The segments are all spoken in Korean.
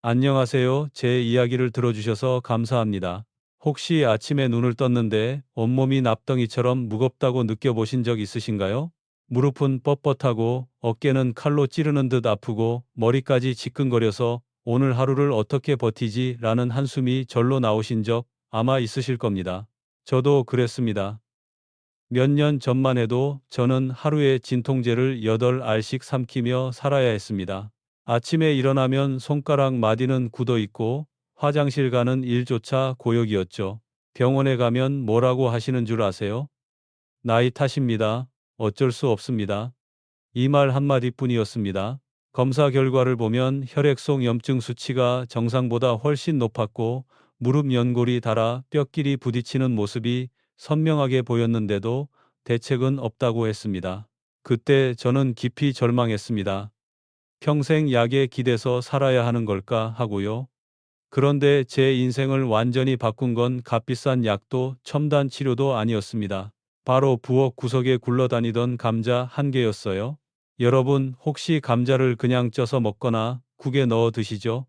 안녕하세요. 제 이야기를 들어주셔서 감사합니다. 혹시 아침에 눈을 떴는데 온몸이 납덩이처럼 무겁다고 느껴보신 적 있으신가요? 무릎은 뻣뻣하고 어깨는 칼로 찌르는 듯 아프고 머리까지 지끈거려서 오늘 하루를 어떻게 버티지? 라는 한숨이 절로 나오신 적 아마 있으실 겁니다. 저도 그랬습니다. 몇 년 전만 해도 저는 하루에 진통제를 8알씩 삼키며 살아야 했습니다. 아침에 일어나면 손가락 마디는 굳어 있고 화장실 가는 일조차 고역이었죠. 병원에 가면 뭐라고 하시는 줄 아세요? 나이 탓입니다. 어쩔 수 없습니다. 이 말 한마디뿐이었습니다. 검사 결과를 보면 혈액속 염증 수치가 정상보다 훨씬 높았고 무릎 연골이 닳아 뼈끼리 부딪히는 모습이 선명하게 보였는데도 대책은 없다고 했습니다. 그때 저는 깊이 절망했습니다. 평생 약에 기대서 살아야 하는 걸까 하고요. 그런데 제 인생을 완전히 바꾼 건 값비싼 약도 첨단 치료도 아니었습니다. 바로 부엌 구석에 굴러다니던 감자 한 개였어요. 여러분, 혹시 감자를 그냥 쪄서 먹거나 국에 넣어 드시죠?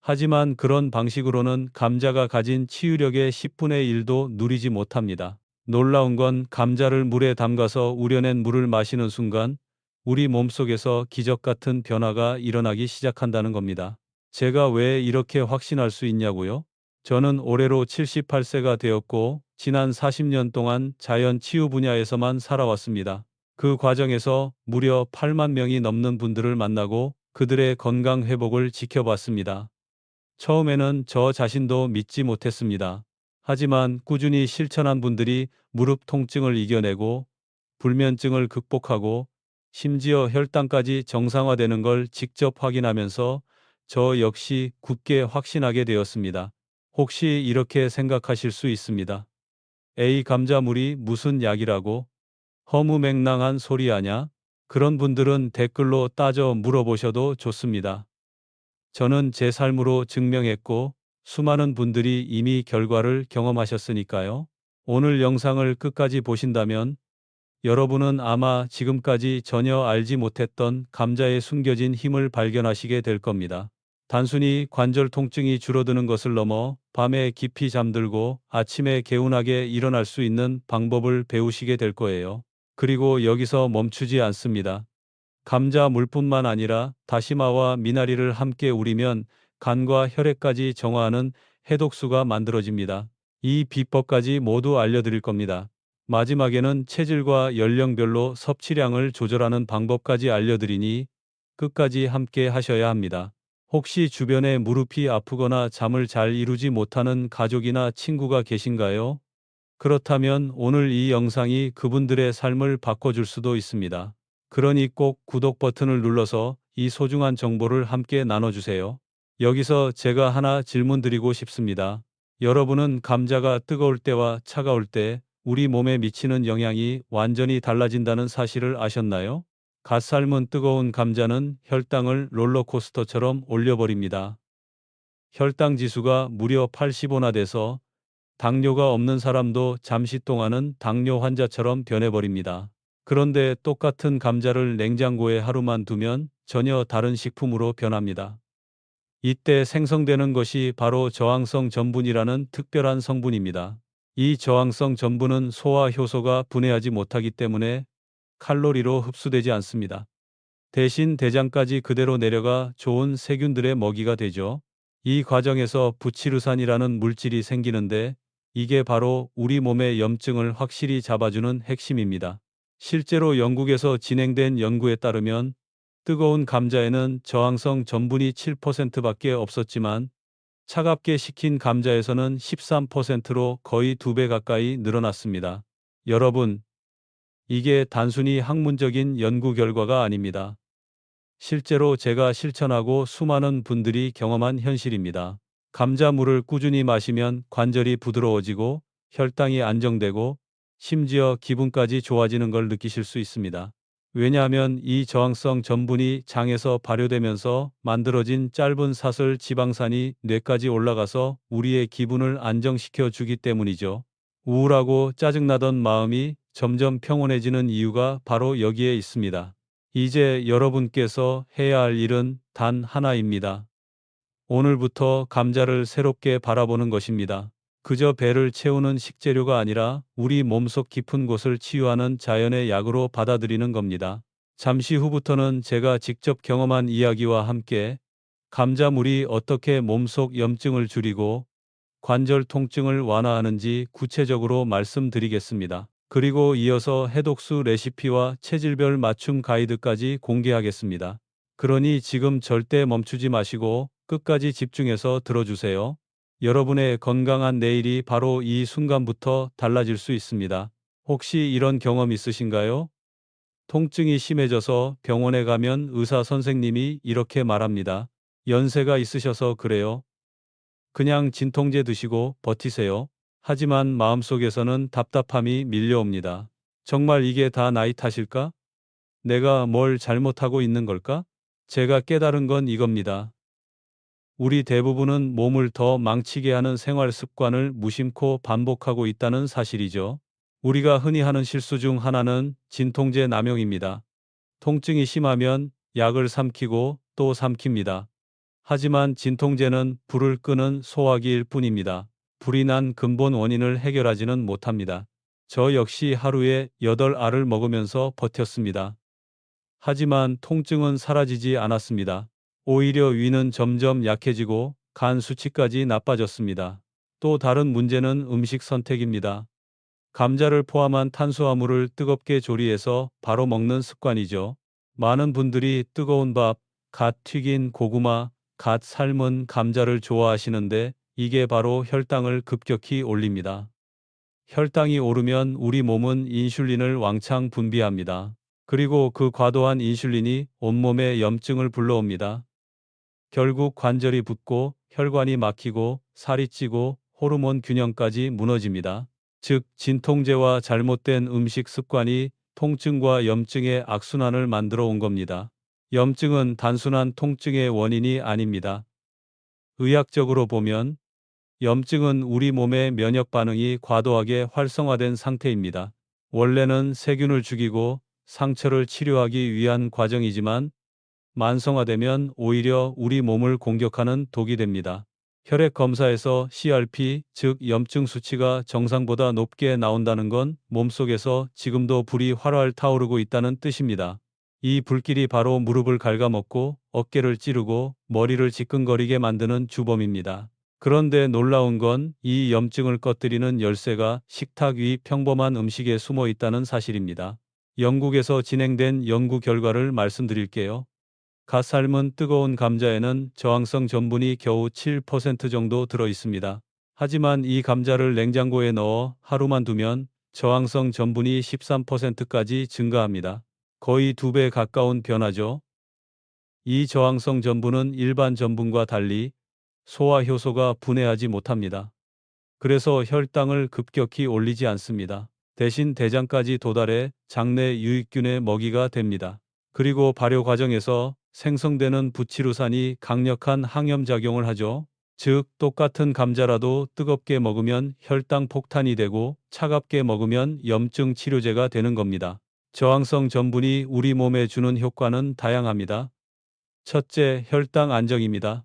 하지만 그런 방식으로는 감자가 가진 치유력의 10분의 1도 누리지 못합니다. 놀라운 건 감자를 물에 담가서 우려낸 물을 마시는 순간 우리 몸속에서 기적 같은 변화가 일어나기 시작한다는 겁니다. 제가 왜 이렇게 확신할 수 있냐고요? 저는 올해로 78세가 되었고 지난 40년 동안 자연 치유 분야에서만 살아왔습니다. 그 과정에서 무려 8만 명이 넘는 분들을 만나고 그들의 건강 회복을 지켜봤습니다. 처음에는 저 자신도 믿지 못했습니다. 하지만 꾸준히 실천한 분들이 무릎 통증을 이겨내고 불면증을 극복하고 심지어 혈당까지 정상화되는 걸 직접 확인하면서 저 역시 굳게 확신하게 되었습니다. 혹시 이렇게 생각하실 수 있습니다. 에이, 감자물이 무슨 약이라고? 허무맹랑한 소리 아냐? 그런 분들은 댓글로 따져 물어보셔도 좋습니다. 저는 제 삶으로 증명했고 수많은 분들이 이미 결과를 경험하셨으니까요. 오늘 영상을 끝까지 보신다면 여러분은 아마 지금까지 전혀 알지 못했던 감자의 숨겨진 힘을 발견하시게 될 겁니다. 단순히 관절 통증이 줄어드는 것을 넘어 밤에 깊이 잠들고 아침에 개운하게 일어날 수 있는 방법을 배우시게 될 거예요. 그리고 여기서 멈추지 않습니다. 감자 물뿐만 아니라 다시마와 미나리를 함께 우리면 간과 혈액까지 정화하는 해독수가 만들어집니다. 이 비법까지 모두 알려드릴 겁니다. 마지막에는 체질과 연령별로 섭취량을 조절하는 방법까지 알려드리니 끝까지 함께 하셔야 합니다. 혹시 주변에 무릎이 아프거나 잠을 잘 이루지 못하는 가족이나 친구가 계신가요? 그렇다면 오늘 이 영상이 그분들의 삶을 바꿔줄 수도 있습니다. 그러니 꼭 구독 버튼을 눌러서 이 소중한 정보를 함께 나눠주세요. 여기서 제가 하나 질문 드리고 싶습니다. 여러분은 감자가 뜨거울 때와 차가울 때 우리 몸에 미치는 영향이 완전히 달라진다는 사실을 아셨나요? 갓 삶은 뜨거운 감자는 혈당을 롤러코스터처럼 올려버립니다. 혈당 지수가 무려 85나 돼서 당뇨가 없는 사람도 잠시 동안은 당뇨 환자처럼 변해버립니다. 그런데 똑같은 감자를 냉장고에 하루만 두면 전혀 다른 식품으로 변합니다. 이때 생성되는 것이 바로 저항성 전분이라는 특별한 성분입니다. 이 저항성 전분은 소화 효소가 분해하지 못하기 때문에 칼로리로 흡수되지 않습니다. 대신 대장까지 그대로 내려가 좋은 세균들의 먹이가 되죠. 이 과정에서 부치르산이라는 물질이 생기는데 이게 바로 우리 몸의 염증을 확실히 잡아주는 핵심입니다. 실제로 영국에서 진행된 연구에 따르면 뜨거운 감자에는 저항성 전분이 7%밖에 없었지만 차갑게 식힌 감자에서는 13%로 거의 2배 가까이 늘어났습니다. 여러분, 이게 단순히 학문적인 연구 결과가 아닙니다. 실제로 제가 실천하고 수많은 분들이 경험한 현실입니다. 감자물을 꾸준히 마시면 관절이 부드러워지고 혈당이 안정되고 심지어 기분까지 좋아지는 걸 느끼실 수 있습니다. 왜냐하면 이 저항성 전분이 장에서 발효되면서 만들어진 짧은 사슬 지방산이 뇌까지 올라가서 우리의 기분을 안정시켜 주기 때문이죠. 우울하고 짜증나던 마음이 점점 평온해지는 이유가 바로 여기에 있습니다. 이제 여러분께서 해야 할 일은 단 하나입니다. 오늘부터 감자를 새롭게 바라보는 것입니다. 그저 배를 채우는 식재료가 아니라 우리 몸속 깊은 곳을 치유하는 자연의 약으로 받아들이는 겁니다. 잠시 후부터는 제가 직접 경험한 이야기와 함께 감자물이 어떻게 몸속 염증을 줄이고 관절 통증을 완화하는지 구체적으로 말씀드리겠습니다. 그리고 이어서 해독수 레시피와 체질별 맞춤 가이드까지 공개하겠습니다. 그러니 지금 절대 멈추지 마시고 끝까지 집중해서 들어주세요. 여러분의 건강한 내일이 바로 이 순간부터 달라질 수 있습니다. 혹시 이런 경험 있으신가요? 통증이 심해져서 병원에 가면 의사 선생님이 이렇게 말합니다. 연세가 있으셔서 그래요. 그냥 진통제 드시고 버티세요. 하지만 마음속에서는 답답함이 밀려옵니다. 정말 이게 다 나이 탓일까? 내가 뭘 잘못하고 있는 걸까? 제가 깨달은 건 이겁니다. 우리 대부분은 몸을 더 망치게 하는 생활 습관을 무심코 반복하고 있다는 사실이죠. 우리가 흔히 하는 실수 중 하나는 진통제 남용입니다. 통증이 심하면 약을 삼키고 또 삼킵니다. 하지만 진통제는 불을 끄는 소화기일 뿐입니다. 불이 난 근본 원인을 해결하지는 못합니다. 저 역시 하루에 8알을 먹으면서 버텼습니다. 하지만 통증은 사라지지 않았습니다. 오히려 위는 점점 약해지고 간 수치까지 나빠졌습니다. 또 다른 문제는 음식 선택입니다. 감자를 포함한 탄수화물을 뜨겁게 조리해서 바로 먹는 습관이죠. 많은 분들이 뜨거운 밥, 갓 튀긴 고구마, 갓 삶은 감자를 좋아하시는데 이게 바로 혈당을 급격히 올립니다. 혈당이 오르면 우리 몸은 인슐린을 왕창 분비합니다. 그리고 그 과도한 인슐린이 온몸에 염증을 불러옵니다. 결국 관절이 붓고 혈관이 막히고 살이 찌고 호르몬 균형까지 무너집니다. 즉, 진통제와 잘못된 음식 습관이 통증과 염증의 악순환을 만들어 온 겁니다. 염증은 단순한 통증의 원인이 아닙니다. 의학적으로 보면 염증은 우리 몸의 면역 반응이 과도하게 활성화된 상태입니다. 원래는 세균을 죽이고 상처를 치료하기 위한 과정이지만 만성화되면 오히려 우리 몸을 공격하는 독이 됩니다. 혈액 검사에서 CRP, 즉 염증 수치가 정상보다 높게 나온다는 건 몸속에서 지금도 불이 활활 타오르고 있다는 뜻입니다. 이 불길이 바로 무릎을 갉아먹고 어깨를 찌르고 머리를 지끈거리게 만드는 주범입니다. 그런데 놀라운 건 이 염증을 꺼뜨리는 열쇠가 식탁 위 평범한 음식에 숨어 있다는 사실입니다. 영국에서 진행된 연구 결과를 말씀드릴게요. 갓 삶은 뜨거운 감자에는 저항성 전분이 겨우 7% 정도 들어 있습니다. 하지만 이 감자를 냉장고에 넣어 하루만 두면 저항성 전분이 13%까지 증가합니다. 거의 2배 가까운 변화죠. 이 저항성 전분은 일반 전분과 달리 소화 효소가 분해하지 못합니다. 그래서 혈당을 급격히 올리지 않습니다. 대신 대장까지 도달해 장내 유익균의 먹이가 됩니다. 그리고 발효 과정에서 생성되는 부치루산이 강력한 항염작용을 하죠. 즉, 똑같은 감자라도 뜨겁게 먹으면 혈당 폭탄이 되고 차갑게 먹으면 염증 치료제가 되는 겁니다. 저항성 전분이 우리 몸에 주는 효과는 다양합니다. 첫째, 혈당 안정입니다.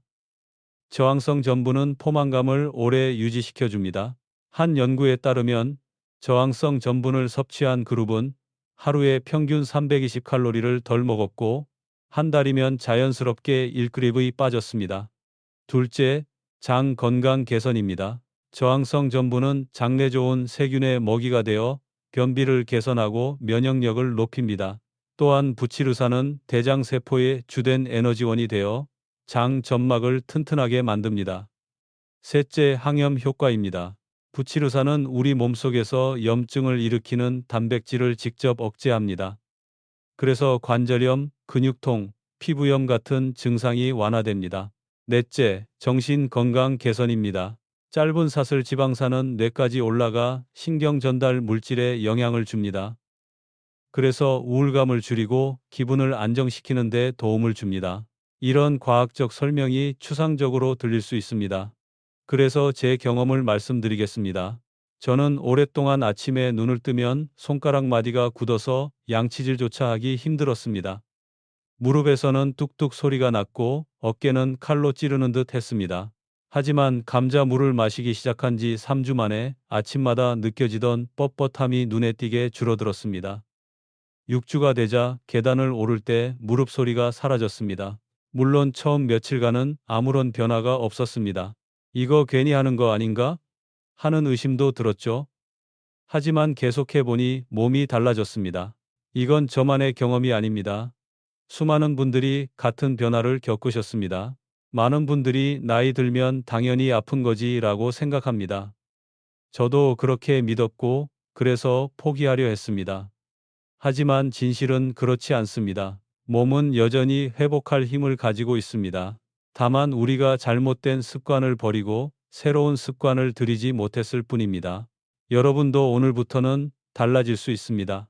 저항성 전분은 포만감을 오래 유지시켜줍니다. 한 연구에 따르면 저항성 전분을 섭취한 그룹은 하루에 평균 320칼로리를 덜 먹었고 한 달이면 자연스럽게 1kg이 빠졌습니다. 둘째, 장 건강 개선입니다. 저항성 전분은 장내 좋은 세균의 먹이가 되어 변비를 개선하고 면역력을 높입니다. 또한 부치르산은 대장 세포의 주된 에너지원이 되어 장 점막을 튼튼하게 만듭니다. 셋째, 항염 효과입니다. 부치르산은 우리 몸속에서 염증을 일으키는 단백질을 직접 억제합니다. 그래서 관절염, 근육통, 피부염 같은 증상이 완화됩니다. 넷째, 정신 건강 개선입니다. 짧은 사슬 지방산은 뇌까지 올라가 신경 전달 물질에 영향을 줍니다. 그래서 우울감을 줄이고 기분을 안정시키는 데 도움을 줍니다. 이런 과학적 설명이 추상적으로 들릴 수 있습니다. 그래서 제 경험을 말씀드리겠습니다. 저는 오랫동안 아침에 눈을 뜨면 손가락 마디가 굳어서 양치질조차 하기 힘들었습니다. 무릎에서는 뚝뚝 소리가 났고 어깨는 칼로 찌르는 듯 했습니다. 하지만 감자물을 마시기 시작한 지 3주 만에 아침마다 느껴지던 뻣뻣함이 눈에 띄게 줄어들었습니다. 6주가 되자 계단을 오를 때 무릎 소리가 사라졌습니다. 물론 처음 며칠간은 아무런 변화가 없었습니다. 이거 괜히 하는 거 아닌가? 하는 의심도 들었죠. 하지만 계속해보니 몸이 달라졌습니다. 이건 저만의 경험이 아닙니다. 수많은 분들이 같은 변화를 겪으셨습니다. 많은 분들이 나이 들면 당연히 아픈 거지라고 생각합니다. 저도 그렇게 믿었고, 그래서 포기하려 했습니다. 하지만 진실은 그렇지 않습니다. 몸은 여전히 회복할 힘을 가지고 있습니다. 다만 우리가 잘못된 습관을 버리고 새로운 습관을 들이지 못했을 뿐입니다. 여러분도 오늘부터는 달라질 수 있습니다.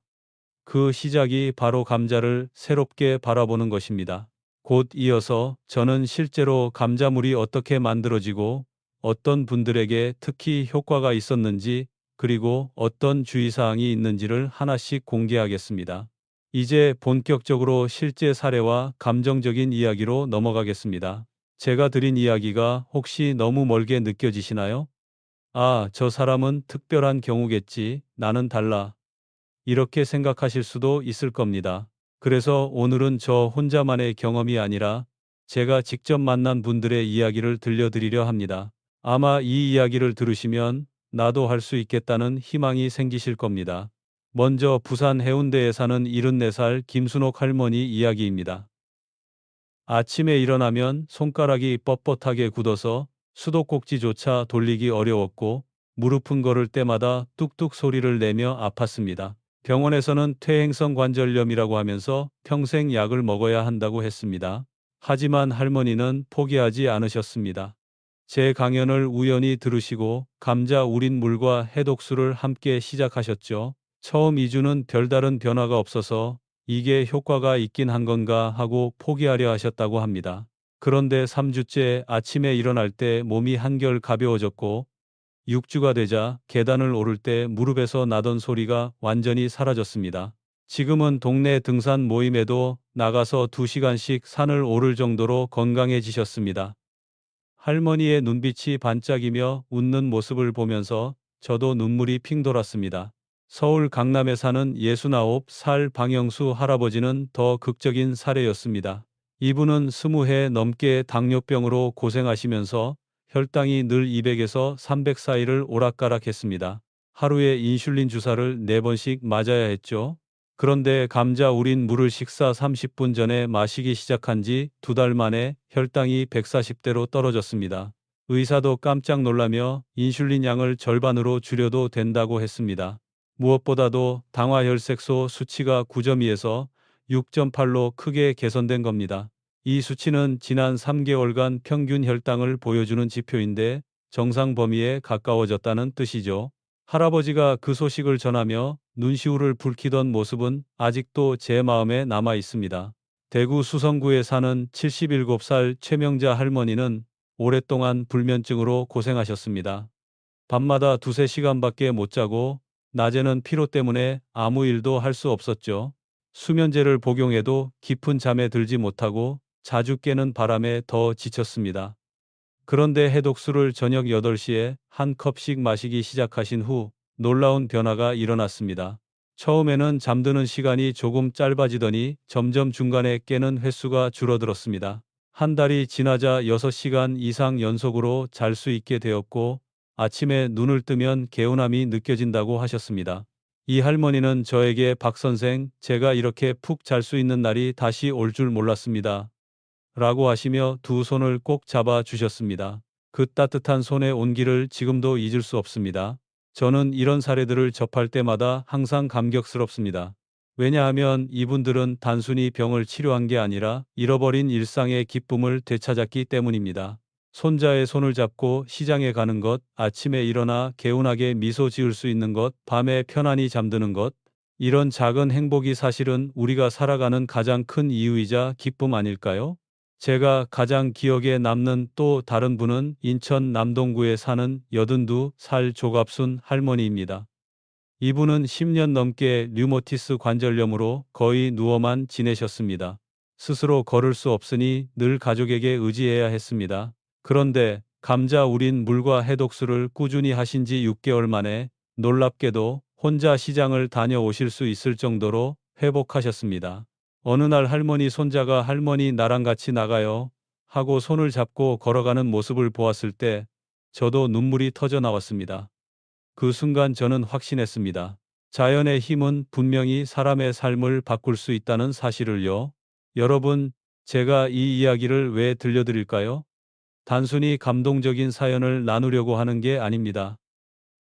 그 시작이 바로 감자를 새롭게 바라보는 것입니다. 곧 이어서 저는 실제로 감자물이 어떻게 만들어지고 어떤 분들에게 특히 효과가 있었는지 그리고 어떤 주의사항이 있는지를 하나씩 공개하겠습니다. 이제 본격적으로 실제 사례와 감정적인 이야기로 넘어가겠습니다. 제가 드린 이야기가 혹시 너무 멀게 느껴지시나요? 아, 저 사람은 특별한 경우겠지. 나는 달라. 이렇게 생각하실 수도 있을 겁니다. 그래서 오늘은 저 혼자만의 경험이 아니라 제가 직접 만난 분들의 이야기를 들려드리려 합니다. 아마 이 이야기를 들으시면 나도 할 수 있겠다는 희망이 생기실 겁니다. 먼저 부산 해운대에 사는 74살 김순옥 할머니 이야기입니다. 아침에 일어나면 손가락이 뻣뻣하게 굳어서 수도꼭지조차 돌리기 어려웠고 무릎은 걸을 때마다 뚝뚝 소리를 내며 아팠습니다. 병원에서는 퇴행성 관절염이라고 하면서 평생 약을 먹어야 한다고 했습니다. 하지만 할머니는 포기하지 않으셨습니다. 제 강연을 우연히 들으시고 감자 우린 물과 해독수를 함께 시작하셨죠. 처음 2주는 별다른 변화가 없어서 이게 효과가 있긴 한 건가 하고 포기하려 하셨다고 합니다. 그런데 3주째 아침에 일어날 때 몸이 한결 가벼워졌고 6주가 되자 계단을 오를 때 무릎에서 나던 소리가 완전히 사라졌습니다. 지금은 동네 등산 모임에도 나가서 2시간씩 산을 오를 정도로 건강해지셨습니다. 할머니의 눈빛이 반짝이며 웃는 모습을 보면서 저도 눈물이 핑 돌았습니다. 서울 강남에 사는 69살 방영수 할아버지는 더 극적인 사례였습니다. 이분은 20해 넘게 당뇨병으로 고생하시면서 혈당이 늘 200에서 300 사이를 오락가락했습니다. 하루에 인슐린 주사를 4번씩 맞아야 했죠. 그런데 감자 우린 물을 식사 30분 전에 마시기 시작한 지 2달 만에 혈당이 140대로 떨어졌습니다. 의사도 깜짝 놀라며 인슐린 양을 절반으로 줄여도 된다고 했습니다. 무엇보다도 당화혈색소 수치가 9.2에서 6.8로 크게 개선된 겁니다. 이 수치는 지난 3개월간 평균 혈당을 보여주는 지표인데 정상 범위에 가까워졌다는 뜻이죠. 할아버지가 그 소식을 전하며 눈시울을 붉히던 모습은 아직도 제 마음에 남아 있습니다. 대구 수성구에 사는 77살 최명자 할머니는 오랫동안 불면증으로 고생하셨습니다. 밤마다 2~3시간밖에 못 자고 낮에는 피로 때문에 아무 일도 할 수 없었죠. 수면제를 복용해도 깊은 잠에 들지 못하고 자주 깨는 바람에 더 지쳤습니다. 그런데 해독수를 저녁 8시에 한 컵씩 마시기 시작하신 후 놀라운 변화가 일어났습니다. 처음에는 잠드는 시간이 조금 짧아지더니 점점 중간에 깨는 횟수가 줄어들었습니다. 한 달이 지나자 6시간 이상 연속으로 잘 수 있게 되었고 아침에 눈을 뜨면 개운함이 느껴진다고 하셨습니다. 이 할머니는 저에게 박 선생, 제가 이렇게 푹 잘 수 있는 날이 다시 올 줄 몰랐습니다. 라고 하시며 두 손을 꼭 잡아 주셨습니다. 그 따뜻한 손의 온기를 지금도 잊을 수 없습니다. 저는 이런 사례들을 접할 때마다 항상 감격스럽습니다. 왜냐하면 이분들은 단순히 병을 치료한 게 아니라 잃어버린 일상의 기쁨을 되찾았기 때문입니다. 손자의 손을 잡고 시장에 가는 것, 아침에 일어나 개운하게 미소 지을 수 있는 것, 밤에 편안히 잠드는 것, 이런 작은 행복이 사실은 우리가 살아가는 가장 큰 이유이자 기쁨 아닐까요? 제가 가장 기억에 남는 또 다른 분은 인천 남동구에 사는 82살 조갑순 할머니입니다. 이분은 10년 넘게 류머티스 관절염으로 거의 누워만 지내셨습니다. 스스로 걸을 수 없으니 늘 가족에게 의지해야 했습니다. 그런데 감자 우린 물과 해독수를 꾸준히 하신 지 6개월 만에 놀랍게도 혼자 시장을 다녀오실 수 있을 정도로 회복하셨습니다. 어느 날 할머니 손자가 할머니 나랑 같이 나가요 하고 손을 잡고 걸어가는 모습을 보았을 때 저도 눈물이 터져 나왔습니다. 그 순간 저는 확신했습니다. 자연의 힘은 분명히 사람의 삶을 바꿀 수 있다는 사실을요. 여러분, 제가 이 이야기를 왜 들려드릴까요? 단순히 감동적인 사연을 나누려고 하는 게 아닙니다.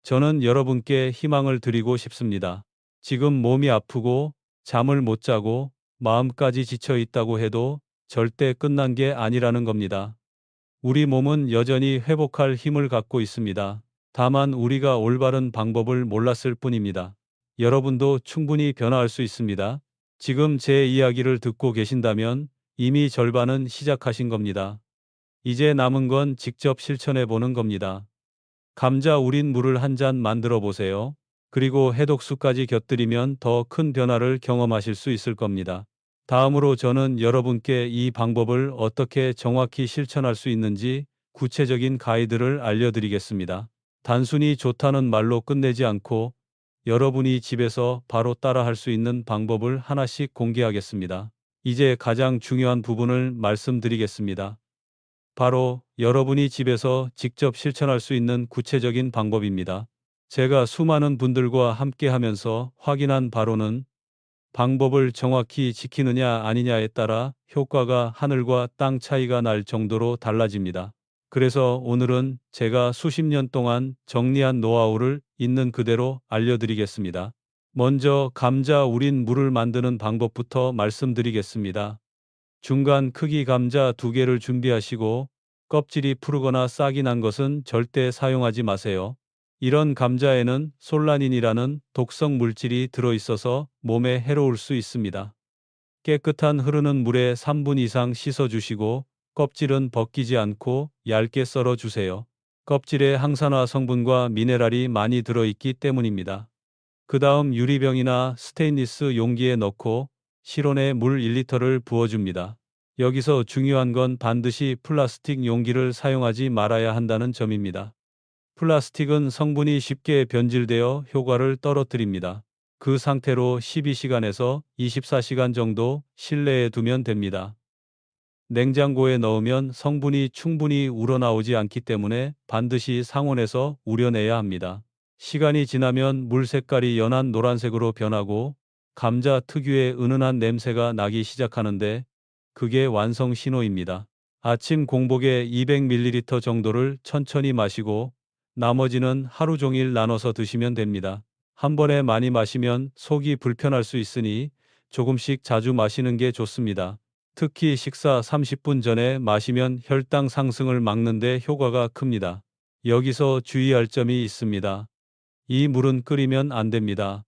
저는 여러분께 희망을 드리고 싶습니다. 지금 몸이 아프고 잠을 못 자고 마음까지 지쳐 있다고 해도 절대 끝난 게 아니라는 겁니다. 우리 몸은 여전히 회복할 힘을 갖고 있습니다. 다만 우리가 올바른 방법을 몰랐을 뿐입니다. 여러분도 충분히 변화할 수 있습니다. 지금 제 이야기를 듣고 계신다면 이미 절반은 시작하신 겁니다. 이제 남은 건 직접 실천해 보는 겁니다. 감자 우린 물을 한 잔 만들어 보세요. 그리고 해독수까지 곁들이면 더 큰 변화를 경험하실 수 있을 겁니다. 다음으로 저는 여러분께 이 방법을 어떻게 정확히 실천할 수 있는지 구체적인 가이드를 알려드리겠습니다. 단순히 좋다는 말로 끝내지 않고 여러분이 집에서 바로 따라할 수 있는 방법을 하나씩 공개하겠습니다. 이제 가장 중요한 부분을 말씀드리겠습니다. 바로 여러분이 집에서 직접 실천할 수 있는 구체적인 방법입니다. 제가 수많은 분들과 함께 하면서 확인한 바로는 방법을 정확히 지키느냐 아니냐에 따라 효과가 하늘과 땅 차이가 날 정도로 달라집니다. 그래서 오늘은 제가 수십 년 동안 정리한 노하우를 있는 그대로 알려드리겠습니다. 먼저 감자 우린 물을 만드는 방법부터 말씀드리겠습니다. 중간 크기 감자 2개를 준비하시고 껍질이 푸르거나 싹이 난 것은 절대 사용하지 마세요. 이런 감자에는 솔라닌이라는 독성 물질이 들어있어서 몸에 해로울 수 있습니다. 깨끗한 흐르는 물에 3분 이상 씻어주시고 껍질은 벗기지 않고 얇게 썰어주세요. 껍질에 항산화 성분과 미네랄이 많이 들어있기 때문입니다. 그 다음 유리병이나 스테인리스 용기에 넣고 실온에 물 1리터를 부어줍니다. 여기서 중요한 건 반드시 플라스틱 용기를 사용하지 말아야 한다는 점입니다. 플라스틱은 성분이 쉽게 변질되어 효과를 떨어뜨립니다. 그 상태로 12시간에서 24시간 정도 실내에 두면 됩니다. 냉장고에 넣으면 성분이 충분히 우러나오지 않기 때문에 반드시 상온에서 우려내야 합니다. 시간이 지나면 물 색깔이 연한 노란색으로 변하고 감자 특유의 은은한 냄새가 나기 시작하는데 그게 완성 신호입니다. 아침 공복에 200ml 정도를 천천히 마시고 나머지는 하루 종일 나눠서 드시면 됩니다. 한 번에 많이 마시면 속이 불편할 수 있으니 조금씩 자주 마시는 게 좋습니다. 특히 식사 30분 전에 마시면 혈당 상승을 막는 데 효과가 큽니다. 여기서 주의할 점이 있습니다. 이 물은 끓이면 안 됩니다.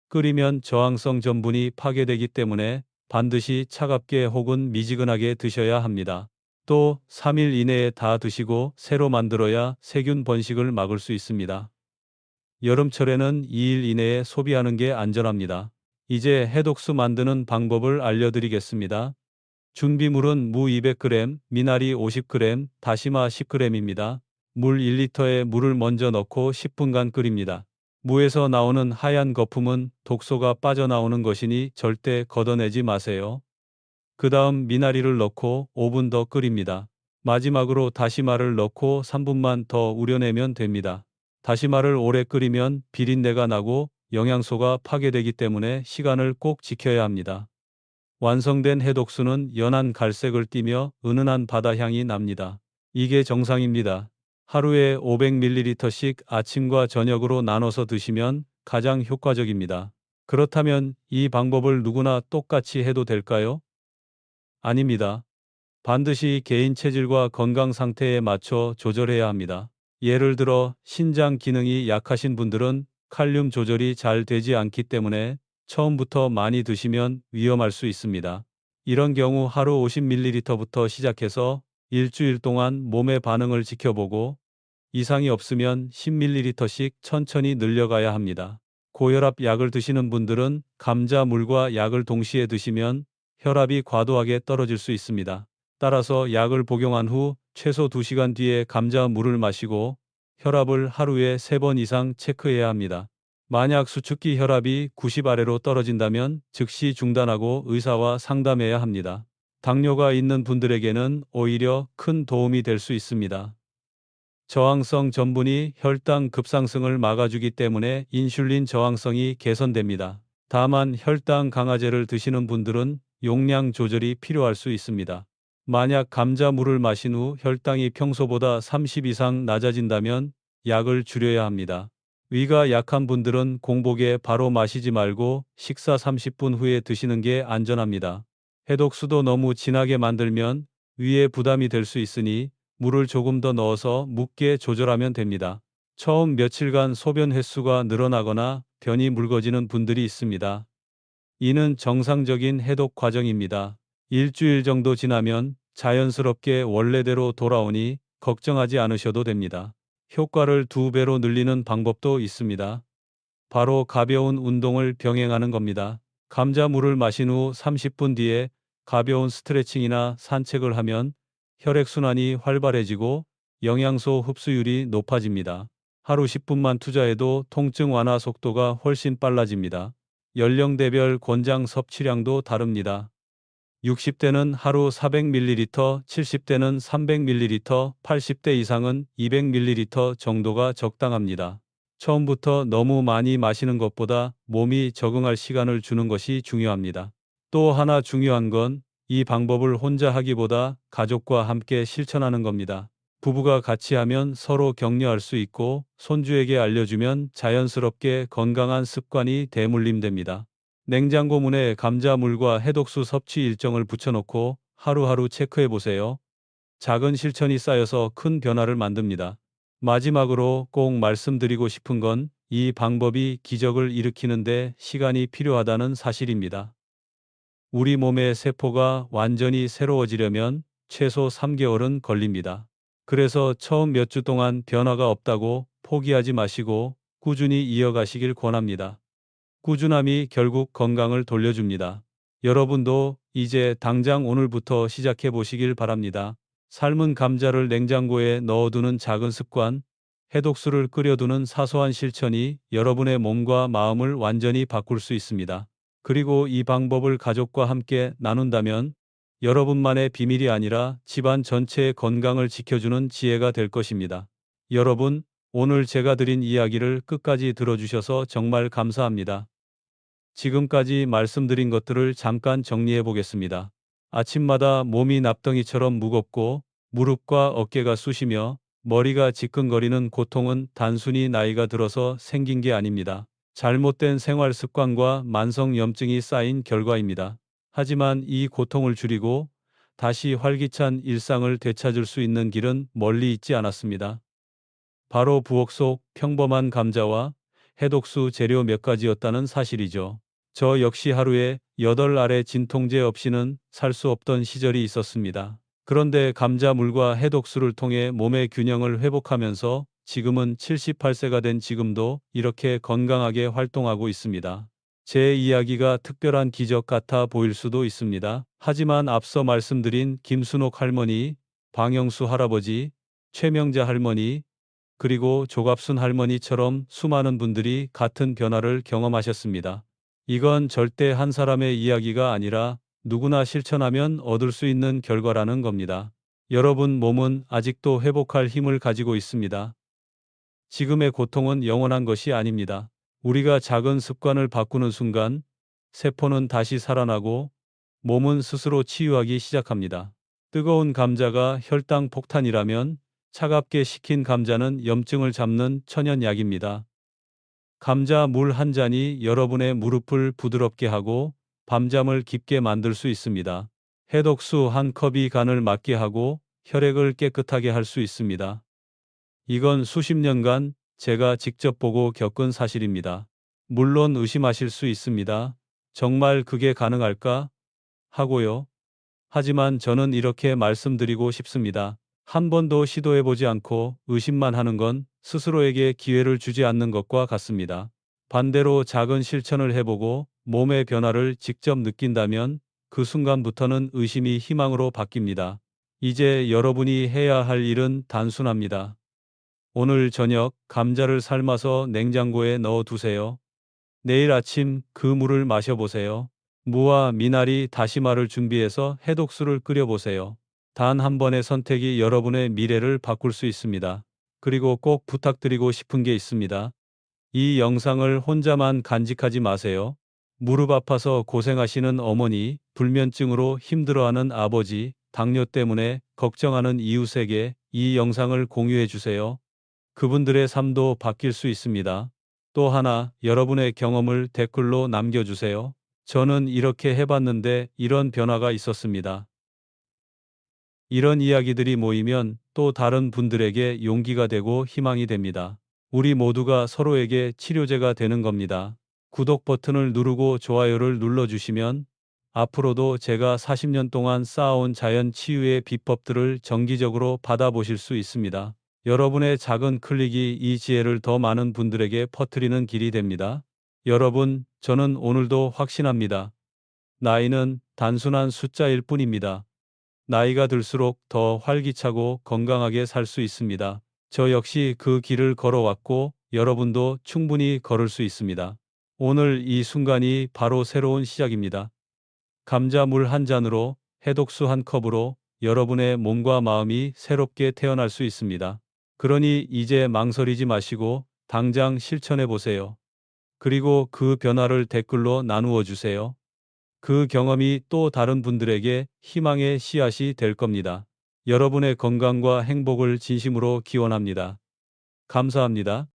끓이면 저항성 전분이 파괴되기 때문에 반드시 차갑게 혹은 미지근하게 드셔야 합니다. 또 3일 이내에 다 드시고 새로 만들어야 세균 번식을 막을 수 있습니다. 여름철에는 2일 이내에 소비하는 게 안전합니다. 이제 해독수 만드는 방법을 알려드리겠습니다. 준비물은 무 200g, 미나리 50g, 다시마 10g입니다. 물 1리터에 물을 먼저 넣고 10분간 끓입니다. 무에서 나오는 하얀 거품은 독소가 빠져나오는 것이니 절대 걷어내지 마세요. 그 다음 미나리를 넣고 5분 더 끓입니다. 마지막으로 다시마를 넣고 3분만 더 우려내면 됩니다. 다시마를 오래 끓이면 비린내가 나고 영양소가 파괴되기 때문에 시간을 꼭 지켜야 합니다. 완성된 해독수는 연한 갈색을 띠며 은은한 바다 향이 납니다. 이게 정상입니다. 하루에 500ml씩 아침과 저녁으로 나눠서 드시면 가장 효과적입니다. 그렇다면 이 방법을 누구나 똑같이 해도 될까요? 아닙니다. 반드시 개인 체질과 건강 상태에 맞춰 조절해야 합니다. 예를 들어 신장 기능이 약하신 분들은 칼륨 조절이 잘 되지 않기 때문에 처음부터 많이 드시면 위험할 수 있습니다. 이런 경우 하루 50ml부터 시작해서 일주일 동안 몸의 반응을 지켜보고 이상이 없으면 10ml씩 천천히 늘려가야 합니다. 고혈압 약을 드시는 분들은 감자물과 약을 동시에 드시면 혈압이 과도하게 떨어질 수 있습니다. 따라서 약을 복용한 후 최소 2시간 뒤에 감자 물을 마시고 혈압을 하루에 3번 이상 체크해야 합니다. 만약 수축기 혈압이 90 아래로 떨어진다면 즉시 중단하고 의사와 상담해야 합니다. 당뇨가 있는 분들에게는 오히려 큰 도움이 될 수 있습니다. 저항성 전분이 혈당 급상승을 막아주기 때문에 인슐린 저항성이 개선됩니다. 다만 혈당 강화제를 드시는 분들은 용량 조절이 필요할 수 있습니다. 만약 감자물을 마신 후 혈당이 평소보다 30 이상 낮아진다면 약을 줄여야 합니다. 위가 약한 분들은 공복에 바로 마시지 말고 식사 30분 후에 드시는 게 안전합니다. 해독수도 너무 진하게 만들면 위에 부담이 될 수 있으니 물을 조금 더 넣어서 묽게 조절하면 됩니다. 처음 며칠간 소변 횟수가 늘어나거나 변이 묽어지는 분들이 있습니다. 이는 정상적인 해독 과정입니다. 일주일 정도 지나면 자연스럽게 원래대로 돌아오니 걱정하지 않으셔도 됩니다. 효과를 2배로 늘리는 방법도 있습니다. 바로 가벼운 운동을 병행하는 겁니다. 감자물을 마신 후 30분 뒤에 가벼운 스트레칭이나 산책을 하면 혈액순환이 활발해지고 영양소 흡수율이 높아집니다. 하루 10분만 투자해도 통증 완화 속도가 훨씬 빨라집니다. 연령대별 권장 섭취량도 다릅니다. 60대는 하루 400ml, 70대는 300ml, 80대 이상은 200ml 정도가 적당합니다. 처음부터 너무 많이 마시는 것보다 몸이 적응할 시간을 주는 것이 중요합니다. 또 하나 중요한 건 이 방법을 혼자 하기보다 가족과 함께 실천하는 겁니다. 부부가 같이 하면 서로 격려할 수 있고 손주에게 알려주면 자연스럽게 건강한 습관이 대물림됩니다. 냉장고 문에 감자물과 해독수 섭취 일정을 붙여놓고 하루하루 체크해 보세요. 작은 실천이 쌓여서 큰 변화를 만듭니다. 마지막으로 꼭 말씀드리고 싶은 건 이 방법이 기적을 일으키는데 시간이 필요하다는 사실입니다. 우리 몸의 세포가 완전히 새로워지려면 최소 3개월은 걸립니다. 그래서 처음 몇 주 동안 변화가 없다고 포기하지 마시고 꾸준히 이어가시길 권합니다. 꾸준함이 결국 건강을 돌려줍니다. 여러분도 이제 당장 오늘부터 시작해 보시길 바랍니다. 삶은 감자를 냉장고에 넣어두는 작은 습관, 해독수를 끓여두는 사소한 실천이 여러분의 몸과 마음을 완전히 바꿀 수 있습니다. 그리고 이 방법을 가족과 함께 나눈다면 여러분만의 비밀이 아니라 집안 전체의 건강을 지켜주는 지혜가 될 것입니다. 여러분, 오늘 제가 드린 이야기를 끝까지 들어주셔서 정말 감사합니다. 지금까지 말씀드린 것들을 잠깐 정리해 보겠습니다. 아침마다 몸이 납덩이처럼 무겁고 무릎과 어깨가 쑤시며 머리가 지끈거리는 고통은 단순히 나이가 들어서 생긴 게 아닙니다. 잘못된 생활 습관과 만성염증이 쌓인 결과입니다. 하지만 이 고통을 줄이고 다시 활기찬 일상을 되찾을 수 있는 길은 멀리 있지 않았습니다. 바로 부엌 속 평범한 감자와 해독수 재료 몇 가지였다는 사실이죠. 저 역시 하루에 8알의 진통제 없이는 살 수 없던 시절이 있었습니다. 그런데 감자물과 해독수를 통해 몸의 균형을 회복하면서 지금은 78세가 된 지금도 이렇게 건강하게 활동하고 있습니다. 제 이야기가 특별한 기적 같아 보일 수도 있습니다. 하지만 앞서 말씀드린 김순옥 할머니, 방영수 할아버지, 최명자 할머니, 그리고 조갑순 할머니처럼 수많은 분들이 같은 변화를 경험하셨습니다. 이건 절대 한 사람의 이야기가 아니라 누구나 실천하면 얻을 수 있는 결과라는 겁니다. 여러분 몸은 아직도 회복할 힘을 가지고 있습니다. 지금의 고통은 영원한 것이 아닙니다. 우리가 작은 습관을 바꾸는 순간 세포는 다시 살아나고 몸은 스스로 치유하기 시작합니다. 뜨거운 감자가 혈당 폭탄이라면 차갑게 식힌 감자는 염증을 잡는 천연약입니다. 감자 물 한 잔이 여러분의 무릎을 부드럽게 하고 밤잠을 깊게 만들 수 있습니다. 해독수 한 컵이 간을 맞게 하고 혈액을 깨끗하게 할 수 있습니다. 이건 수십 년간 제가 직접 보고 겪은 사실입니다. 물론 의심하실 수 있습니다. 정말 그게 가능할까? 하고요. 하지만 저는 이렇게 말씀드리고 싶습니다. 한 번도 시도해보지 않고 의심만 하는 건 스스로에게 기회를 주지 않는 것과 같습니다. 반대로 작은 실천을 해보고 몸의 변화를 직접 느낀다면 그 순간부터는 의심이 희망으로 바뀝니다. 이제 여러분이 해야 할 일은 단순합니다. 오늘 저녁 감자를 삶아서 냉장고에 넣어 두세요. 내일 아침 그 물을 마셔보세요. 무와 미나리 다시마를 준비해서 해독수를 끓여보세요. 단 한 번의 선택이 여러분의 미래를 바꿀 수 있습니다. 그리고 꼭 부탁드리고 싶은 게 있습니다. 이 영상을 혼자만 간직하지 마세요. 무릎 아파서 고생하시는 어머니, 불면증으로 힘들어하는 아버지, 당뇨 때문에 걱정하는 이웃에게 이 영상을 공유해 주세요. 그분들의 삶도 바뀔 수 있습니다. 또 하나, 여러분의 경험을 댓글로 남겨주세요. 저는 이렇게 해봤는데 이런 변화가 있었습니다. 이런 이야기들이 모이면 또 다른 분들에게 용기가 되고 희망이 됩니다. 우리 모두가 서로에게 치료제가 되는 겁니다. 구독 버튼을 누르고 좋아요를 눌러주시면 앞으로도 제가 40년 동안 쌓아온 자연 치유의 비법들을 정기적으로 받아보실 수 있습니다. 여러분의 작은 클릭이 이 지혜를 더 많은 분들에게 퍼뜨리는 길이 됩니다. 여러분, 저는 오늘도 확신합니다. 나이는 단순한 숫자일 뿐입니다. 나이가 들수록 더 활기차고 건강하게 살 수 있습니다. 저 역시 그 길을 걸어왔고 여러분도 충분히 걸을 수 있습니다. 오늘 이 순간이 바로 새로운 시작입니다. 감자물 한 잔으로, 해독수 한 컵으로 여러분의 몸과 마음이 새롭게 태어날 수 있습니다. 그러니 이제 망설이지 마시고 당장 실천해 보세요. 그리고 그 변화를 댓글로 나누어 주세요. 그 경험이 또 다른 분들에게 희망의 씨앗이 될 겁니다. 여러분의 건강과 행복을 진심으로 기원합니다. 감사합니다.